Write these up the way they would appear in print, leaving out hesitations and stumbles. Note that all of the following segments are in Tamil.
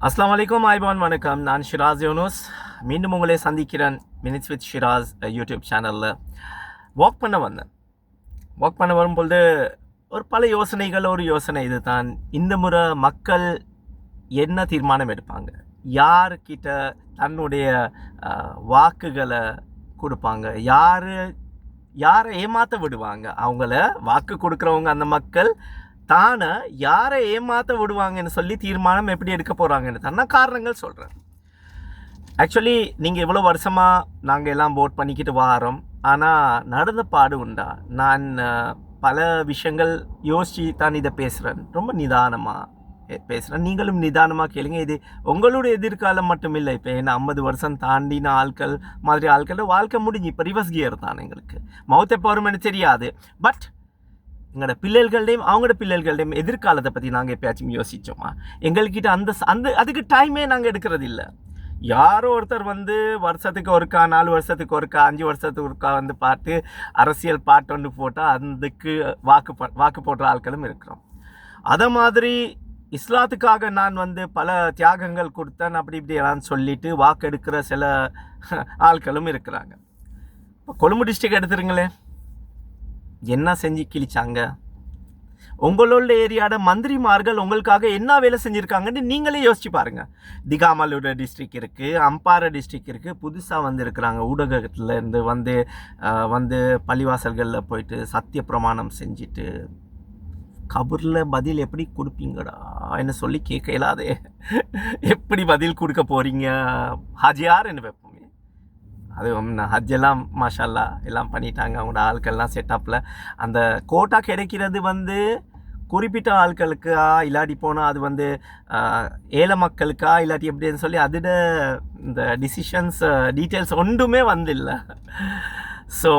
அஸ்ஸலாமு அலைக்கும் ஐபான் வணக்கம். நான் ஷிராஸ் யூனுஸ். மீண்டும் உங்களை சந்திக்கிறேன் மினிட்ஸ் வித் ஷிராஸ் யூடியூப் சேனலில். வாக் பண்ண வரும்பொழுது ஒரு பல யோசனைகள். ஒரு யோசனை இது தான், இந்த முறை மக்கள் என்ன தீர்மானம் எடுப்பாங்க, யார்கிட்ட தன்னுடைய வாக்குகளை கொடுப்பாங்க, யாரை ஏமாற்ற விடுவாங்க, அவங்கள வாக்கு கொடுக்குறவங்க அந்த மக்கள் தானே யாரை ஏமாற்ற விடுவாங்கன்னு சொல்லி தீர்மானம் எப்படி எடுக்க போகிறாங்கன்னு தான் நான் காரணங்கள் சொல்கிறேன். ஆக்சுவலி நீங்கள் இவ்வளோ வருஷமாக நாங்கள் எல்லாம் ஓட் பண்ணிக்கிட்டு வாரோம், ஆனால் நடந்த பாடு உண்டா? நான் பல விஷயங்கள் யோசித்து தான் இதை பேசுகிறேன். ரொம்ப நிதானமாக பேசுகிறேன். நீங்களும் நிதானமாக கேளுங்க. இது உங்களுடைய எதிர்காலம் மட்டும் இல்லை. இப்போ என்ன 50 வருஷம் தாண்டின ஆட்கள் மாதிரி ஆட்கள் வாழ்க்கை முடிஞ்சு இப்போ ரிவர்ஸ் கியர் தான். எங்களுக்கு மவுத் எப்போ வரும்னு தெரியாது. பட் எங்களோட பிள்ளைகள்டையும் அவங்களோட பிள்ளைகள்டையும் எதிர்காலத்தை பற்றி நாங்கள் எப்பயாச்சும் யோசித்தோமா? எங்கள்கிட்ட அந்த அதுக்கு டைமே நாங்கள் எடுக்கிறது இல்லை. யாரோ ஒருத்தர் வருஷத்துக்கு ஒருக்கா, 4 வருஷத்துக்கு ஒருக்கா, 5 வருஷத்துக்கு ஒருக்கா பார்த்து அரசியல் பாட்டு ஒன்று போட்டால் அதுக்கு வாக்கு போடுற ஆட்களும் இருக்கிறோம். அதை மாதிரி இஸ்லாத்துக்காக நான் பல தியாகங்கள் கொடுத்தேன் அப்படி இப்படி எல்லாம் சொல்லிட்டு வாக்கு எடுக்கிற சில ஆட்களும் இருக்கிறாங்க. இப்போ கொழும்பு டிஸ்ட்ரிக்ட் எடுத்துருங்களேன், என்ன செஞ்சு கிழிச்சாங்க? உங்களோட ஏரியாவோட மந்திரிமார்கள் உங்களுக்காக என்ன வேலை செஞ்சுருக்காங்கன்னு நீங்களே யோசிச்சு பாருங்கள். திகாமலோட டிஸ்ட்ரிக்ட் இருக்குது, அம்பாறை டிஸ்ட்ரிக்ட் இருக்குது. புதுசாக இருக்கிறாங்க ஊடகத்தில் இருந்து வந்து பள்ளிவாசல்களில் போயிட்டு சத்திய பிரமாணம் செஞ்சுட்டு கபூரில் பதில் எப்படி கொடுப்பீங்கடா என்ன சொல்லி கேட்க இயலாதே. எப்படி பதில் கொடுக்க போகிறீங்க ஹாஜியார் என்ன வைப்போமே. அது ஹஜ்ஜெல்லாம் மாஷல்லா எல்லாம் பண்ணிட்டாங்க. அவங்களோட ஆட்கள்லாம் செட்டப்பில் அந்த கோட்டா கிடைக்கிறது குறிப்பிட்ட ஆட்களுக்கா இல்லாட்டி போனால் அது ஏழை மக்களுக்கா இல்லாட்டி எப்படின்னு சொல்லி அதோட இந்த டிசிஷன்ஸ் டீட்டெயில்ஸ் ஒன்றுமே இல்லை. ஸோ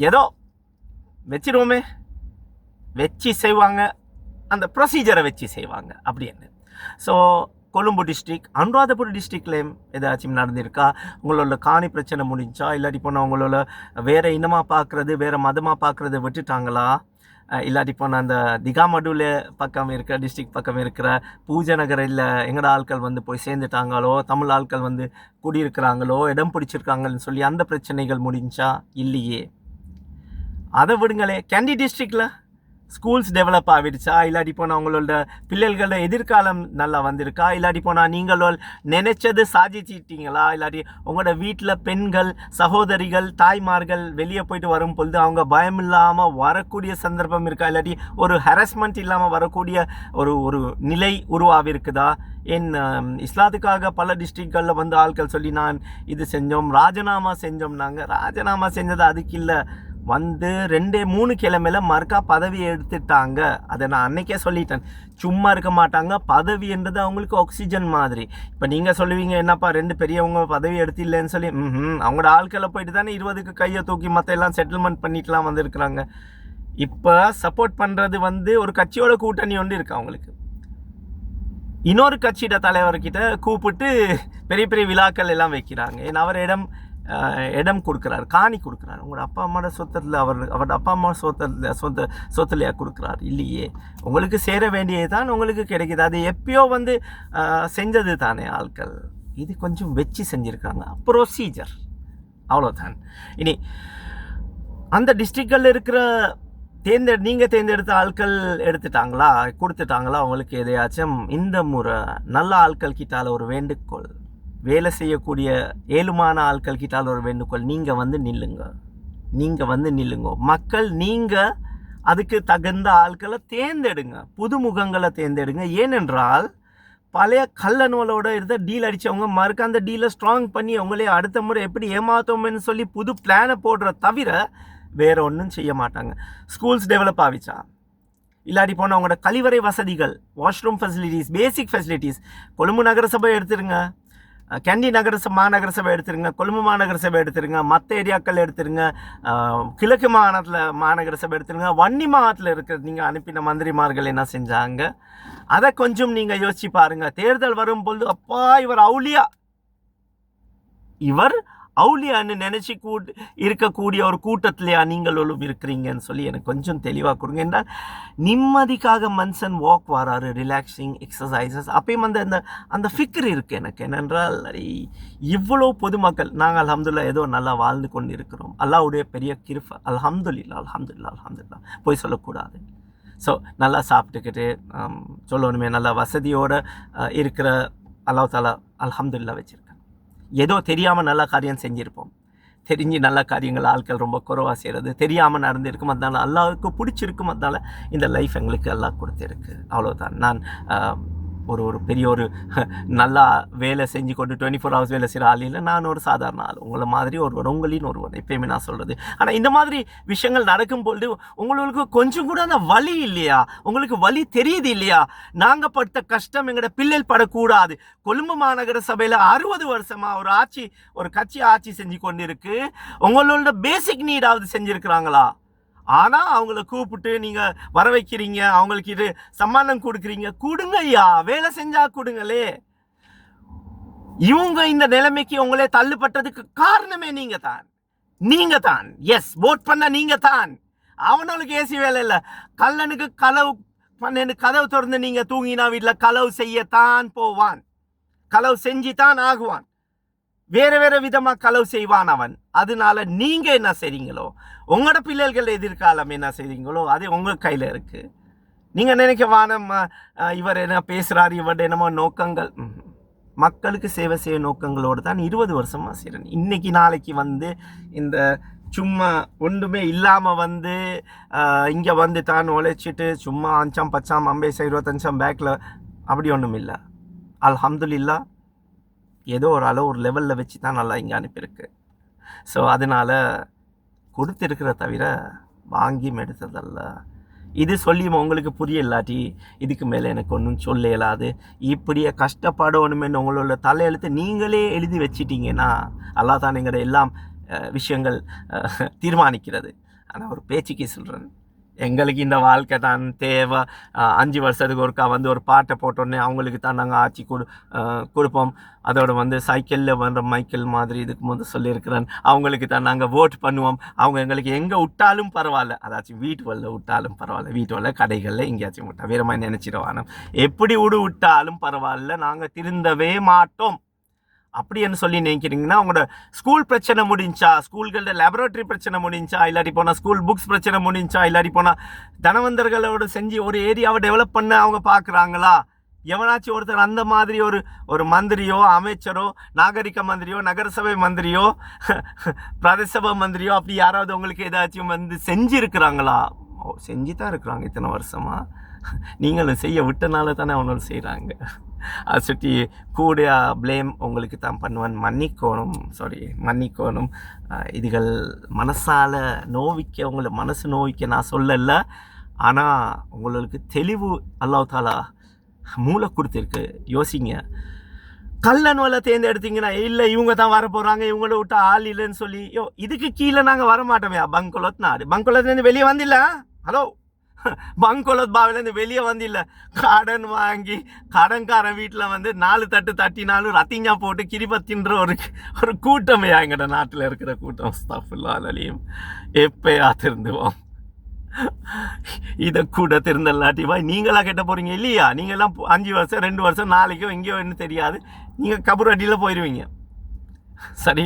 ஏதோ வச்சிருவோமே, வச்சு செய்வாங்க, அந்த ப்ரொசீஜரை வச்சு செய்வாங்க அப்படின்னு. ஸோ கொழும்பு டிஸ்ட்ரிக், அனுராதபுரம் டிஸ்ட்ரிக்ட்லேயும் ஏதாச்சும் நடந்திருக்கா? உங்களோட காணி பிரச்சனை முடிஞ்சா இல்லாட்டி போனால் உங்களோட வேறு இனமாக பார்க்குறது வேறு மதமாக பார்க்குறத விட்டுட்டாங்களா? இல்லாட்டி போனால் அந்த திகாமடுல பக்கம் இருக்கிற டிஸ்ட்ரிக்ட் பக்கம் இருக்கிற பூஜை நகரில் எங்களோட ஆட்கள் போய் சேர்ந்துட்டாங்களோ, தமிழ் ஆட்கள் குடியிருக்கிறாங்களோ, இடம் பிடிச்சிருக்காங்கன்னு சொல்லி அந்த பிரச்சனைகள் முடிஞ்சா? இல்லையே. அதை விடுங்களே. கேண்டி டிஸ்ட்ரிக்டில் ஸ்கூல்ஸ் டெவலப் ஆகிடுச்சா? இல்லாட்டி போனால் அவங்களோட பிள்ளைகளோட எதிர்காலம் நல்லா வந்திருக்கா? இல்லாட்டி போனால் நீங்கள் நினைச்சது சாதிச்சிட்டீங்களா? இல்லாட்டி உங்களோட வீட்டில் பெண்கள், சகோதரிகள், தாய்மார்கள் வெளியே போயிட்டு வரும் பொழுது அவங்க பயம் இல்லாமல் வரக்கூடிய சந்தர்ப்பம் இருக்கா? இல்லாட்டி ஒரு ஹராஸ்மெண்ட் இல்லாமல் வரக்கூடிய ஒரு நிலை உருவாகிருக்குதா? இஸ்லாத்துக்காக பல டிஸ்ட்ரிக்ட்களில் ஆட்கள் சொல்லி நான் இது செஞ்சோம், ராஜினாமா செஞ்சோம். நாங்கள் ராஜினாமா செஞ்சது அதுக்கு இல்லை, 2-3 கிழமையில மறுக்கா பதவி எடுத்துட்டாங்க. அதை நான் அன்னைக்கே சொல்லிட்டேன். சும்மா இருக்க மாட்டாங்க. பதவின்றது அவங்களுக்கு ஆக்சிஜன் மாதிரி. இப்போ நீங்கள் சொல்லுவீங்க, என்னப்பா 2 பெரியவங்க பதவி எடுத்தில்லைன்னு சொல்லி. அவங்களோட ஆட்களை போயிட்டு தானே 20க்கு கையை தூக்கி மற்ற எல்லாம் செட்டில்மெண்ட் பண்ணிட்டுலாம் வந்திருக்கிறாங்க. இப்போ சப்போர்ட் பண்ணுறது ஒரு கட்சியோட கூட்டணி இருக்கு அவங்களுக்கு. இன்னொரு கட்சியோட தலைவர்கிட்ட கூப்பிட்டு பெரிய பெரிய விழாக்கள் எல்லாம் வைக்கிறாங்க. ஏன்னா அவர் இடம் கொடுக்குறாரு, காணி கொடுக்குறாரு. உங்களோட அப்பா அம்மாவோட சொத்தில் அவரோட அப்பா அம்மா சொத்துலையா கொடுக்குறாரு? இல்லையே. உங்களுக்கு சேர வேண்டியது தான் உங்களுக்கு கிடைக்கிது. அது எப்பயோ செஞ்சது தானே ஆட்கள். இது கொஞ்சம் வச்சு செஞ்சுருக்காங்க, ப்ரொசீஜர், அவ்வளோதான். இனி அந்த டிஸ்ட்ரிக்டில் இருக்கிற நீங்கள் தேர்ந்தெடுத்த ஆட்கள் எடுத்துட்டாங்களா, கொடுத்துட்டாங்களா? உங்களுக்கு எதையாச்சும் இந்த முறை நல்ல ஆட்கள் கிட்டால ஒரு வேண்டுகோள், வேலை செய்யக்கூடிய ஏழுமான ஆட்கள் கிட்டால் ஒரு வேண்டுகோள், நீங்கள் நில்லுங்க. மக்கள் நீங்கள் அதுக்கு தகுந்த ஆட்களை தேர்ந்தெடுங்க, புதுமுகங்களை தேர்ந்தெடுங்க. ஏனென்றால் பழைய கள்ளநூலோட இருந்த டீல் அடித்தவங்க மறுக்க அந்த டீலை ஸ்ட்ராங் பண்ணி அவங்களே அடுத்த முறை எப்படி ஏமாத்தோம்னு சொல்லி புது பிளானை போடுற தவிர வேறு ஒன்றும் செய்ய மாட்டாங்க. ஸ்கூல்ஸ் டெவலப் ஆகிச்சா? இல்லாட்டி போனால் அவங்களோட கழிவறை வசதிகள், washroom facilities, basic facilities. Colombo நகரசபை எடுத்துருங்க, கேண்டி மாநகர சபை எடுத்துருங்க, கொழும்பு மாநகர சபை எடுத்துருங்க, மற்ற ஏரியாக்கள் எடுத்துருங்க, கிழக்கு மாநகர சபை எடுத்துருங்க, வன்னி மாவட்டத்தில் இருக்கிறது நீங்கள் அனுப்பின மந்திரிமார்கள் என்ன செஞ்சாங்க? அதை கொஞ்சம் நீங்கள் யோசிச்சு பாருங்கள். தேர்தல் வரும்பொழுது அப்பா இவர் அவுலியான்னு நினச்சி இருக்கக்கூடிய ஒரு கூட்டத்திலையா நீங்களும் இருக்கிறீங்கன்னு சொல்லி எனக்கு கொஞ்சம் தெளிவாக கொடுங்க. என்றால் நிம்மதிக்காக மனுஷன் வாக் வராரு, ரிலாக்ஸிங் எக்ஸசைசஸ், அப்பயும் அந்த அந்த ஃபிக்ர் இருக்குது எனக்கு. என்னென்றால் இவ்வளோ பொதுமக்கள் நாங்கள் அல்ஹம்துலில்லாஹ் ஏதோ நல்லா வாழ்ந்து கொண்டு இருக்கிறோம். அல்லாஹ்வுடைய பெரிய கிருபை. அல்ஹம்துலில்லாஹ் அல்ஹம்துலில்லாஹ் அல்ஹம்துலில்லாஹ் போய் சொல்லக்கூடாது. ஸோ நல்லா சாப்பிட்டுக்கிட்டு சொல்லணுமே நல்லா வசதியோடு இருக்கிற அல்லாஹ் தாலா அல்ஹம்துலில்லாஹ் வச்சுருக்கேன். ஏதோ தெரியாமல் நல்ல காரியம் செஞ்சுருப்போம், தெரிஞ்சு நல்ல காரியங்கள் ஆட்கள் ரொம்ப குறைவாக செய்கிறது, தெரியாமல் நடந்திருக்கும். அதனால் அல்லாஹ்வுக்கு பிடிச்சிருக்கும். அதனால் இந்த லைஃப் எங்களுக்கு அல்லாஹ் கொடுத்துருக்கு. அவ்வளோதான். நான் ஒரு பெரிய ஒரு நல்லா வேலை செஞ்சு கொண்டு 24 ஹவர்ஸ் வேலை செய்கிற ஆள் இல்லை. நான் ஒரு சாதாரண ஆள், உங்களை மாதிரி உங்களின் ஒருவன், எப்பயுமே நான் சொல்கிறது. ஆனால் இந்த மாதிரி விஷயங்கள் நடக்கும்பொழுது உங்களுக்கு கொஞ்சம் கூட அந்த வலி இல்லையா? உங்களுக்கு வலி தெரியுது இல்லையா? நாங்கள் பட்ட கஷ்டம் எங்களோட பிள்ளைகள் படக்கூடாது. கொழும்பு மாநகர சபையில் 60 வருஷமாக ஒரு கட்சி ஆட்சி செஞ்சு கொண்டு இருக்கு. உங்களோட பேசிக் நீடாவது செஞ்சுருக்கிறாங்களா? ஆனால் அவங்கள கூப்பிட்டு நீங்கள் வர வைக்கிறீங்க, அவங்களுக்கு இது சம்மானம் கொடுக்குறீங்க. கொடுங்க ஐயா, வேலை செஞ்சா கொடுங்களே. இவங்க இந்த நிலைமைக்கு உங்களே தள்ளுப்பட்டதுக்கு காரணமே நீங்க தான். எஸ், ஓட் பண்ண நீங்க தான். அவனுக்கு ஏசி வேலை இல்லை. கல்லனுக்கு கதவு திறந்து நீங்க தூங்கினா வீட்டில் களவு செய்யத்தான் போவான், களவு செஞ்சு தான் ஆகுவான். வேற விதமாக களவு செய்வான் அவன். அதனால நீங்க என்ன செய்றீங்களோ, உங்களோட பிள்ளைகள் எதிர்காலம் என்ன செய்றீங்களோ அது உங்க கையில இருக்கு. நீங்க நினைக்க வானம் இவர் என்ன பேசுறாரு, இவருடைய என்னமோ நோக்கங்கள், மக்களுக்கு சேவை செய்ய நோக்கங்களோடு தான் 20 வருஷமா செய்கிறேன். இன்னைக்கு நாளைக்கு இந்த சும்மா ஒன்றுமே இல்லாமல் இங்கே தான் உழைச்சிட்டு சும்மா 5 10 50 25 பேக்கில் அப்படி ஒன்றும் இல்லை. அல்ஹம்துலில்லாஹ் ஏதோ ஒரு அளவு ஒரு லெவலில் வச்சு தான் நல்லா இங்கே அனுப்பியிருக்கு. ஸோ அதனால் கொடுத்துருக்கிற தவிர வாங்கி எடுத்ததல்ல. இது சொல்லி உங்களுக்கு புரிய இல்லாட்டி இதுக்கு மேலே எனக்கு ஒன்றும் சொல்ல இயலாது. இப்படியே கஷ்டப்படணுமென்னு உங்களோட தலையெழுத்து நீங்களே எழுதி வச்சிட்டிங்கன்னா அல்லாஹ் தான் எங்களோட எல்லாம் விஷயங்கள் தீர்மானிக்கிறது. ஆனால் ஒரு பேச்சுக்கு சொல்கிறேன், எங்களுக்கு இந்த வாழ்க்கை தான் தேவை. 5 வருஷத்துக்கு ஒருக்கா ஒரு பாட்டை போட்டோன்னே அவங்களுக்கு தான் நாங்கள் ஆட்சி கொடுப்போம். அதோட சைக்கிளில் மைக்கேல் மாதிரி இதுக்கு சொல்லியிருக்கிறேன், அவங்களுக்கு தான் நாங்கள் ஓட் பண்ணுவோம். அவங்க எங்களுக்கு எங்கே விட்டாலும் பரவாயில்ல, அதாச்சும் வீட்டு விட்டாலும் பரவாயில்ல, வீட்டு கடைகளில் எங்கேயாச்சும் விட்டா வேற மாதிரி நினச்சிடுவானோ, எப்படி விட்டாலும் பரவாயில்ல, நாங்கள் திருந்தவே மாட்டோம் அப்படின்னு சொல்லி நினைக்கிறீங்கன்னா உங்களோட ஸ்கூல் பிரச்சனை முடிஞ்சா, ஸ்கூல்களோட லேபரேட்டரி பிரச்சனை முடிஞ்சா, இல்லாட்டி போனால் ஸ்கூல் புக்ஸ் பிரச்சனை முடிஞ்சா, இல்லாட்டி போனால் தனவந்தர்களோட செஞ்சு ஒரு ஏரியாவை டெவலப் பண்ண அவங்க பார்க்குறாங்களா? எவனாச்சும் ஒருத்தர் அந்த மாதிரி ஒரு மந்திரியோ அமைச்சரோ நாகரிக மந்திரியோ நகரசபை மந்திரியோ பிரதேசபை மந்திரியோ அப்படி யாராவது உங்களுக்கு ஏதாச்சும் செஞ்சுருக்கிறாங்களா? செஞ்சு தான் இருக்கிறாங்க இத்தனை வருஷமா. நீங்களும் செய்ய விட்டனால தானே அவங்களும் செய்கிறாங்க. அதை சுற்றி கூட ப்ளேம் உங்களுக்கு தான் பண்ணுவேன். மன்னிக்கணும். இதுகள் மனசால் நோவிக்க, உங்களை மனசு நோவிக்க நான் சொல்லலை. ஆனால் உங்களுக்கு தெளிவு அல்லாஹ் தாலா மூளை கொடுத்துருக்கு. யோசிங்க. கல்லன் வலை தேர்ந்தெடுத்தீங்கன்னா இல்லை இவங்க தான் வர போகிறாங்க, இவங்கள விட்டு ஆள் இல்லைன்னு சொல்லி இதுக்கு கீழே நாங்கள் வரமாட்டோமே. பங்கொலத் நாடு, பங்கொலத்துலேருந்து வெளியே வந்தில்ல. ஹலோ, பங்கொலத் பாவிலேருந்து வெளியே வந்தில்ல. கடன் வாங்கி கடன்காரன் வீட்டில் 4 தட்டு தட்டினாலும் ரத்திங்கா போட்டு கிரிப தின்ற ஒரு கூட்டமே எங்கட நாட்டில் இருக்கிற கூட்டம். ஸ்தஃபுல்லாஹ் எப்பயா திருந்துவோம்? இதை கூட திருந்தல்லாட்டிவா நீங்களா கெட்ட போகிறீங்க இல்லையா? நீங்கள்லாம் 5 வருஷம் 2 வருஷம் நாளைக்கோ எங்கேயோ என்ன தெரியாது, நீங்கள் கபூர் அடியில் போயிடுவீங்க. சரி,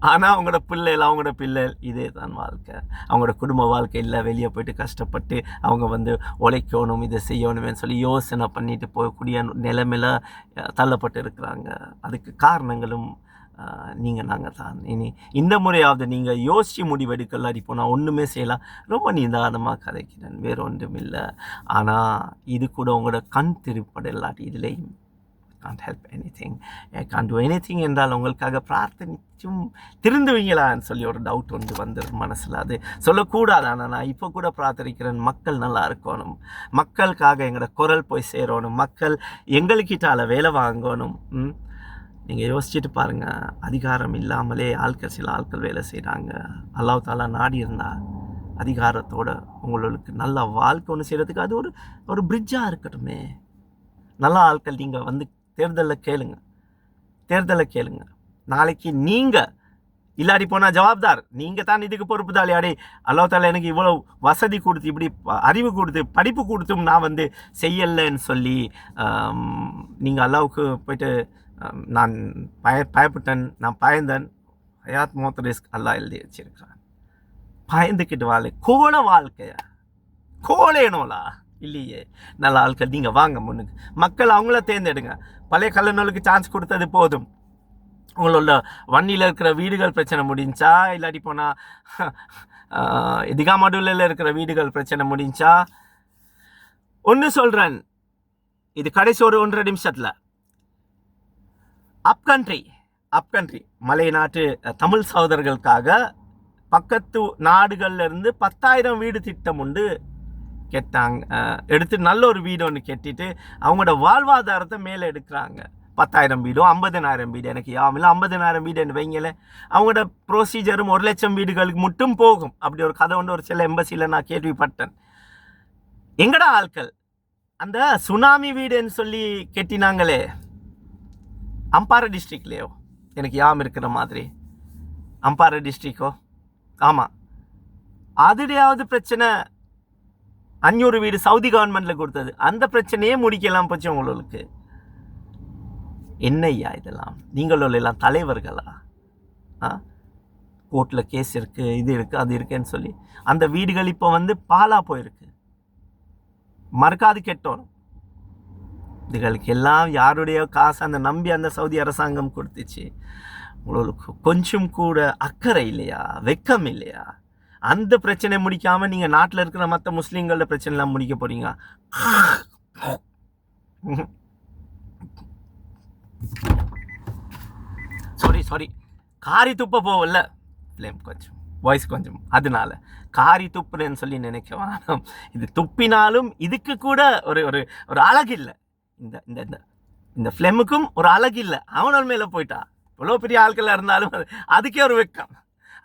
ஆனால் அவங்களோட பிள்ளைகள் இதே தான் வாழ்க்கை. அவங்களோட குடும்ப வாழ்க்கை இல்லை, வெளியே போயிட்டு கஷ்டப்பட்டு அவங்க உழைக்கணும், இதை செய்யணுமேன்னு சொல்லி யோசனை பண்ணிட்டு போகக்கூடிய நிலைமையில் தள்ளப்பட்டு இருக்கிறாங்க. அதுக்கு காரணங்களும் நாங்கள் தான். இனி இந்த முறையாவது நீங்கள் யோசித்து முடிவெடுக்கல. இப்போ நான் ஒன்றுமே செய்யலாம், ரொம்ப நிதானமாக கதைக்கிறேன், வேறு ஒன்றும் இல்லை. ஆனால் இது கூட உங்களோட கண் திருப்பட இல்லாட்டி இதுலேயும் can't help anything, I can't do anything என்றால் உங்களுக்காக பிரார்த்தனிச்சும் திருந்துவீங்களான்னு சொல்லி ஒரு டவுட் வந்துடும் மனசில். அது சொல்லக்கூடாது. ஆனால் நான் இப்போ கூட பிரார்த்தனிக்கிறேன், மக்கள் நல்லா இருக்கணும், மக்களுக்காக எங்களோட குரல் போய் சேரணும், மக்கள் எங்களுக்கிட்டால வேலை வாங்கணும். நீங்கள் யோசிச்சுட்டு பாருங்கள், அதிகாரம் இல்லாமலே சில ஆட்கள் வேலை செய்கிறாங்க. அல்லாஹ் தாலா நாடி இருந்தால் அதிகாரத்தோடு உங்களுக்கு நல்ல வாழ்க்கை ஒன்று செய்கிறதுக்கு அது ஒரு பிரிட்ஜாக இருக்கட்டுமே. நல்ல ஆட்கள் நீங்கள் தேர்தலில் கேளுங்க. நாளைக்கு நீங்கள் இல்லாடி போனால் ஜவாப்தார் நீங்கள் தான் இதுக்கு பொறுப்புதாளி. அடே அல்லாஹ் தாலா எனக்கு இவ்வளோ வசதி கொடுத்து இப்படி அறிவு கொடுத்து படிப்பு கொடுத்தும் நான் வந்து செய்யலைன்னு சொல்லி நீங்கள் அல்லாவுக்கு போயிட்டு நான் பயப்பட்டேன், நான் பயந்தேன். ஹயாத் மௌத் ரிஸ்க் அல்லாஹ் எழுதி வச்சிருக்கிறான். பயந்துக்கிட்டு கோல வாழ்க்கையா கோலேனோலா இல்லையே. நல்ல ஆட்கள் நீங்கள் வாங்க முன்னுக்கு, மக்கள் அவங்கள தேர்ந்தெடுங்க. பழைய கல்லூரிகளுக்கு சான்ஸ் கொடுத்தது போதும். உங்களோட வன்னியில் இருக்கிற வீடுகள் பிரச்சனை முடிஞ்சா, இல்லாட்டி போனால் திகாமடுவில் இருக்கிற வீடுகள் பிரச்சனை முடிஞ்சா, ஒன்று சொல்கிறேன், இது கடைசி ஒரு 1.5 நிமிஷத்தில் அப்கண்ட்ரி மலை நாட்டு தமிழ் சகோதரர்களுக்காக பக்கத்து நாடுகள்ல இருந்து 10,000 வீடு திட்டம் உண்டு கேட்டாங்க. எடுத்து நல்ல ஒரு வீடு ஒன்று கட்டிட்டு அவங்களோட வாழ்வாதாரத்தை மேலே எடுக்கிறாங்க. 10,000 வீடோ 50,000 வீடு எனக்கு யாமில்லை, 50,000 வீடுன்னு வைங்களேன். அவங்களோட ப்ரொசீஜரும் 1 லட்சம் வீடுகளுக்கு மட்டும் போகும். அப்படி ஒரு கதை ஒன்று ஒரு சில எம்பசியில் நான் கேள்விப்பட்டேன். எங்கடா ஆட்கள் அந்த சுனாமி வீடுன்னு சொல்லி கெட்டினாங்களே அம்பாறை டிஸ்ட்ரிக்ட்லேயோ, எனக்கு யாம் இருக்கிற மாதிரி அம்பாறை டிஸ்ட்ரிக்டோ, ஆமாம், அதுடையாவது பிரச்சனை 500 வீடு சவுதி கவர்மெண்ட்டில் கொடுத்தது. அந்த பிரச்சனையே முடிக்கலாம் போச்சு உங்களுக்கு. என்னையா இதெல்லாம்? நீங்களும் எல்லாம் தலைவர்களா? கோர்ட்டில் கேஸ் இருக்குது, இது இருக்குது, அது இருக்குன்னு சொல்லி அந்த வீடுகள் இப்போ வந்து பாலாக போயிருக்கு. மறுக்காது கெட்டோணும். இதுகளுக்கு எல்லாம் யாருடைய காசு அந்த நம்பி அந்த சவுதி அரசாங்கம் கொடுத்துச்சு. உங்களுக்கு கொஞ்சம் கூட அக்கறை இல்லையா, வெக்கம் இல்லையா? அந்த பிரச்சனை முடிக்காமல் நீங்கள் நாட்டில் இருக்கிற மற்ற முஸ்லீம்களோட பிரச்சனைலாம் முடிக்க போகிறீங்க. சாரி காரி துப்ப போகல, கொஞ்சம் வாய்ஸ் கொஞ்சம், அதனால காரி துப்புறேன்னு சொல்லி நினைக்க வேணாம். இது துப்பினாலும் இதுக்கு கூட ஒரு ஒரு ஒரு அழகு இல்லை. இந்த இந்த இந்த ஃப்ளெமுக்கும் ஒரு அழகு இல்லை. அவனோட மேலே போயிட்டா இவ்வளோ பெரிய ஆட்களாக இருந்தாலும் அதுக்கே ஒரு வெக்கம்.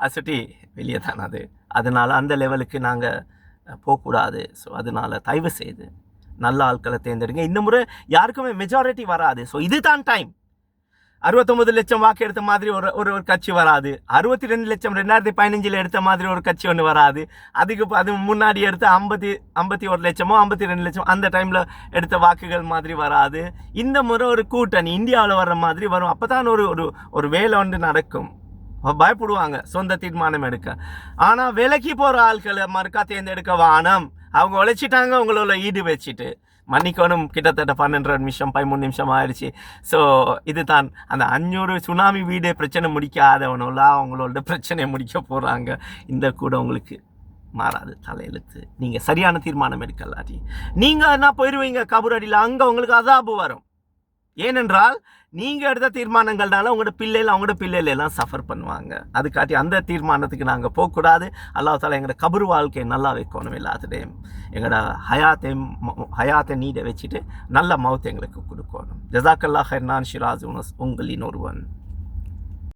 அது சுட்டி வெளியே தான் அது. அதனால் அந்த லெவலுக்கு நாங்கள் போகக்கூடாது. ஸோ அதனால் தயவு செய்து நல்ல ஆட்களை தேர்ந்தெடுங்க. இந்த முறை யாருக்குமே மெஜாரிட்டி வராது. ஸோ இதுதான் டைம். 69 லட்சம் வாக்கு எடுத்த மாதிரி ஒரு கட்சி வராது. 62 லட்சம் 2015 எடுத்த மாதிரி ஒரு கட்சி ஒன்று வராது. அது முன்னாடி எடுத்த 51 லட்சமோ 52 லட்சம் அந்த டைமில் எடுத்த வாக்குகள் மாதிரி வராது. இந்த முறை ஒரு கூட்டணி இந்தியாவில் வர்ற மாதிரி வரும். அப்போ தான் ஒரு வேலை ஒன்று நடக்கும். பயப்படுவாங்க சொந்த தீர்மானம் எடுக்க. ஆனால் விலைக்கு போகிற ஆட்களை மறுக்கா தேர்ந்தெடுக்க வானம். அவங்க உழைச்சிட்டாங்க உங்களோட ஈடு வச்சுட்டு. மன்னிக்கணும், கிட்டத்தட்ட 12 நிமிஷம் 13 நிமிஷம் ஆயிடுச்சு. ஸோ இது தான் அந்த 500 சுனாமி வீடு பிரச்சனை முடிக்காதவனோலாம் அவங்களோட பிரச்சனையை முடிக்க போகிறாங்க. இந்த கூட உங்களுக்கு மாறாது தலையெழுத்து. நீங்கள் சரியான தீர்மானம் எடுக்கலாட்டி நீங்கள் என்ன போயிடுவீங்க கபூரடியில். அங்கே உங்களுக்கு அதாபு வரும். ஏனென்றால் நீங்கள் எடுத்த தீர்மானங்கள்னால அவங்களோட பிள்ளைகள் எல்லாம் சஃபர் பண்ணுவாங்க. அதுக்காட்டி அந்த தீர்மானத்துக்கு நாங்கள் போகக்கூடாது. அல்லாஹ் தாலா எங்களோட கபர் வாழ்க்கையை நல்லா வைக்கணும். எல்லாத்துடையும் எங்களோட ஹயாத்தை நீட வச்சுட்டு நல்ல மவுத்தை எங்களுக்கு கொடுக்கணும். ஜஸாக்கல்லாஹ் ஹைர். நான் ஷிராஸ் யூனுஸ், உங்களின் ஒருவன்.